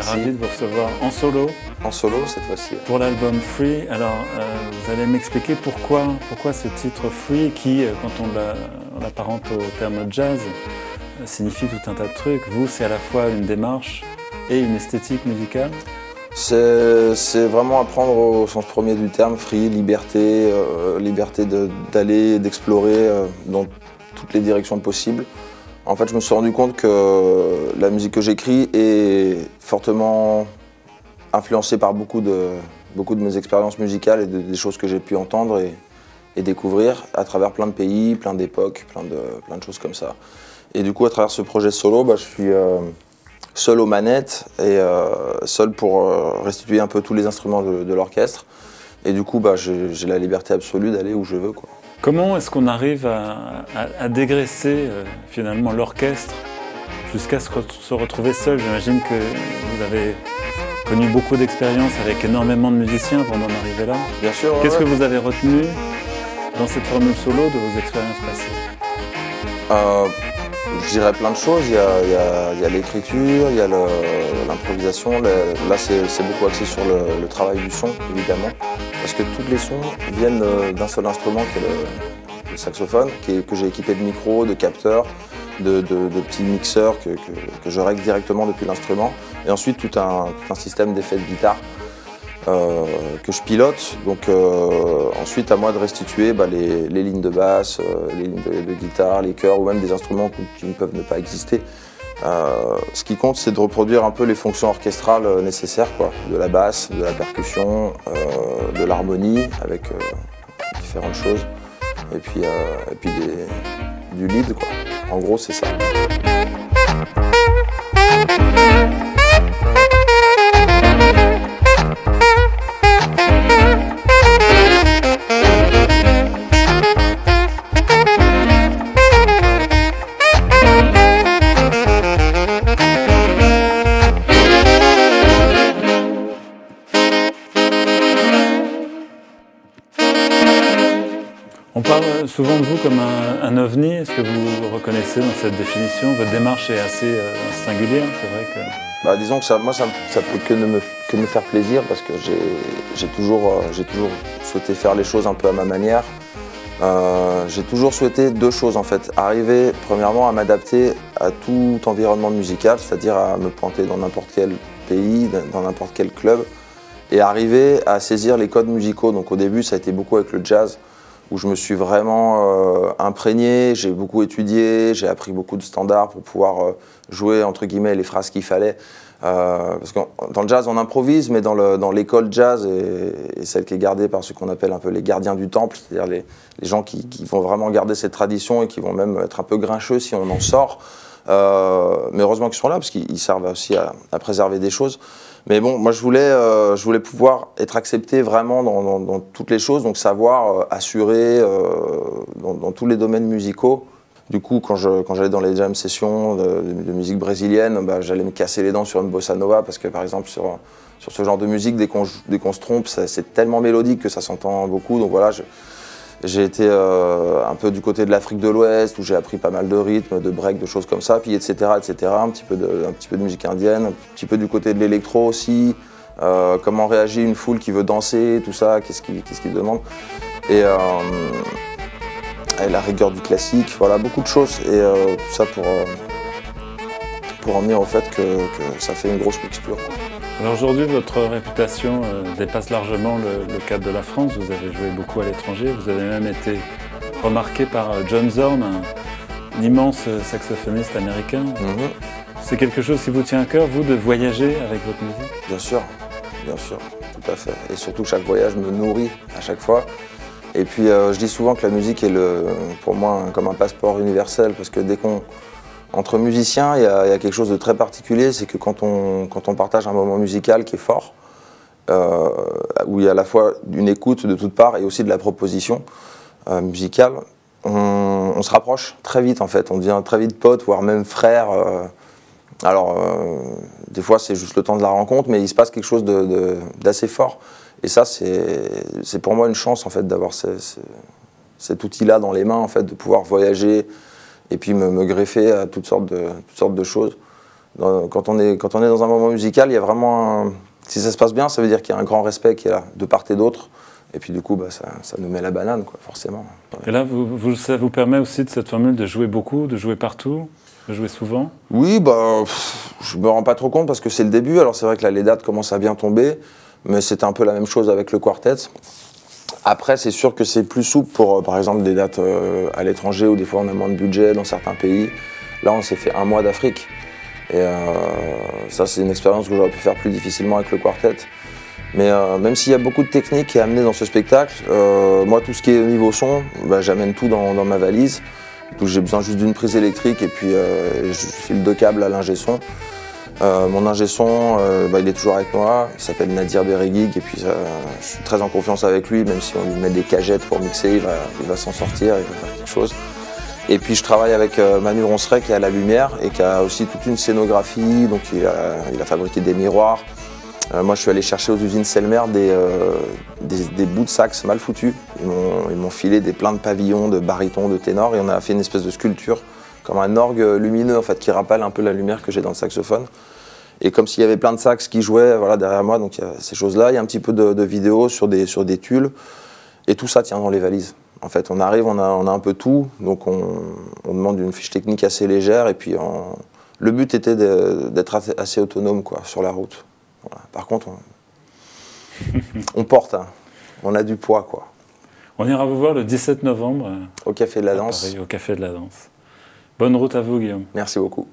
ravi de vous recevoir en solo. En solo cette fois-ci. Pour l'album Free. Alors, vous allez m'expliquer pourquoi ce titre Free qui, quand on l'apparente au terme jazz, signifie tout un tas de trucs. Vous, c'est à la fois une démarche et une esthétique musicale? C'est vraiment apprendre au sens premier du terme, free, liberté, liberté d'aller, d'explorer dans toutes les directions possibles. En fait, je me suis rendu compte que la musique que j'écris est fortement influencée par beaucoup de mes expériences musicales et des choses que j'ai pu entendre et découvrir à travers plein de pays, plein d'époques, plein de choses comme ça. Et du coup, à travers ce projet solo, je suis seul aux manettes et seul pour restituer un peu tous les instruments de l'orchestre. Et du coup, j'ai la liberté absolue d'aller où je veux, quoi. Comment est-ce qu'on arrive à dégraisser finalement l'orchestre jusqu'à se retrouver seul? J'imagine que vous avez connu beaucoup d'expériences avec énormément de musiciens avant d'en arriver là. Bien sûr. Qu'est-ce que vous avez retenu dans cette formule solo de vos expériences passées? Je dirais plein de choses. Il y a l'écriture, il y a l'improvisation. Là, c'est beaucoup axé sur le travail du son, évidemment. Parce que tous les sons viennent d'un seul instrument, qui est le saxophone, que j'ai équipé de micros, de capteurs, de petits mixeurs que je règle directement depuis l'instrument. Et ensuite, tout un système d'effets de guitare que je pilote. Donc ensuite, à moi de restituer les lignes de basse, les lignes de guitare, les chœurs ou même des instruments qui ne peuvent ne pas exister. Ce qui compte, c'est de reproduire un peu les fonctions orchestrales nécessaires, quoi, de la basse, de la percussion, de l'harmonie avec différentes choses, et puis du lead, quoi. En gros, c'est ça. On parle souvent de vous comme un ovni. Est-ce que vous vous reconnaissez dans cette définition? Votre démarche est assez singulière, c'est vrai que... Disons que moi, ça peut que me faire plaisir parce que j'ai toujours souhaité faire les choses un peu à ma manière. J'ai toujours souhaité deux choses en fait. Arriver premièrement à m'adapter à tout environnement musical, c'est-à-dire à me pointer dans n'importe quel pays, dans n'importe quel club, et arriver à saisir les codes musicaux. Donc au début, ça a été beaucoup avec le jazz, où je me suis vraiment imprégné, j'ai beaucoup étudié, j'ai appris beaucoup de standards pour pouvoir jouer entre guillemets les phrases qu'il fallait. Parce que dans le jazz on improvise, mais dans l'école jazz et celle qui est gardée par ce qu'on appelle un peu les gardiens du temple, c'est-à-dire les gens qui vont vraiment garder cette tradition et qui vont même être un peu grincheux si on en sort. Mais heureusement qu'ils sont là parce qu'ils servent aussi à préserver des choses. Mais bon, moi je voulais pouvoir être accepté vraiment dans toutes les choses, donc savoir assurer dans tous les domaines musicaux. Du coup, quand j'allais dans les jam sessions de musique brésilienne, j'allais me casser les dents sur une bossa nova parce que par exemple sur ce genre de musique, dès qu'on se trompe, c'est tellement mélodique que ça s'entend beaucoup. Donc voilà, j'ai été un peu du côté de l'Afrique de l'Ouest où j'ai appris pas mal de rythmes, de breaks, de choses comme ça, puis etc. Un petit peu de musique indienne, un petit peu du côté de l'électro aussi, comment réagit une foule qui veut danser, tout ça, qu'est-ce qu'il demande. Et la rigueur du classique, voilà, beaucoup de choses. Et tout ça pour emmener au fait que ça fait une grosse mixture. Alors aujourd'hui, votre réputation dépasse largement le cadre de la France. Vous avez joué beaucoup à l'étranger. Vous avez même été remarqué par John Zorn, un immense saxophoniste américain. C'est quelque chose qui vous tient à cœur, vous, de voyager avec votre musique? Bien sûr, tout à fait. Et surtout, chaque voyage me nourrit à chaque fois. Et puis, je dis souvent que la musique est pour moi comme un passeport universel, parce que entre musiciens, il y a quelque chose de très particulier, c'est que quand on partage un moment musical qui est fort, où il y a à la fois une écoute de toutes parts et aussi de la proposition musicale, on se rapproche très vite en fait, on devient très vite pote, voire même frère. Alors, des fois c'est juste le temps de la rencontre, mais il se passe quelque chose d'assez fort. Et ça, c'est pour moi une chance en fait d'avoir cet outil-là dans les mains, en fait, de pouvoir voyager et puis me greffer à toutes sortes de choses. quand on est dans un moment musical, il y a vraiment si ça se passe bien, ça veut dire qu'il y a un grand respect qui est là, de part et d'autre. Et puis du coup, bah, ça nous met la banane, quoi, forcément. Ouais. Et là, ça vous permet aussi de cette formule de jouer beaucoup, de jouer partout, de jouer souvent? Oui, bah, je me rends pas trop compte parce que c'est le début. Alors c'est vrai que là, les dates commencent à bien tomber, mais c'était un peu la même chose avec le quartet. Après, c'est sûr que c'est plus souple pour, par exemple, des dates à l'étranger où des fois on a moins de budget dans certains pays. Là, on s'est fait 1 mois d'Afrique. Et ça, c'est une expérience que j'aurais pu faire plus difficilement avec le quartet. Mais même s'il y a beaucoup de techniques qui est amenée dans ce spectacle, moi, tout ce qui est au niveau son, bah, j'amène tout dans ma valise. Donc j'ai besoin juste d'une prise électrique et puis je file 2 câbles à l'ingé son. Mon ingé son, bah, il est toujours avec moi, il s'appelle Nadir Berregig et puis je suis très en confiance avec lui, même si on lui met des cagettes pour mixer, il va s'en sortir, il va faire quelque chose. Et puis je travaille avec Manu Ronceret qui a la lumière et qui a aussi toute une scénographie, donc il a fabriqué des miroirs. Moi je suis allé chercher aux usines Selmer des bouts de sax mal foutus. Ils m'ont filé plein de pavillons, de barytons, de ténors et on a fait une espèce de sculpture comme un orgue lumineux en fait, qui rappelle un peu la lumière que j'ai dans le saxophone. Et comme s'il y avait plein de sax qui jouaient voilà, derrière moi, donc il y a ces choses-là. Il y a un petit peu de vidéos sur des tulles et tout ça tient dans les valises. En fait, on arrive, on a un peu tout, donc on demande une fiche technique assez légère et puis le but était d'être assez autonome quoi, sur la route. Voilà. Par contre, on porte, hein. On a du poids quoi. On ira vous voir le 17 novembre au Café de la Danse. Paris, au Café de la Danse. Bonne route à vous, Guillaume. Merci beaucoup.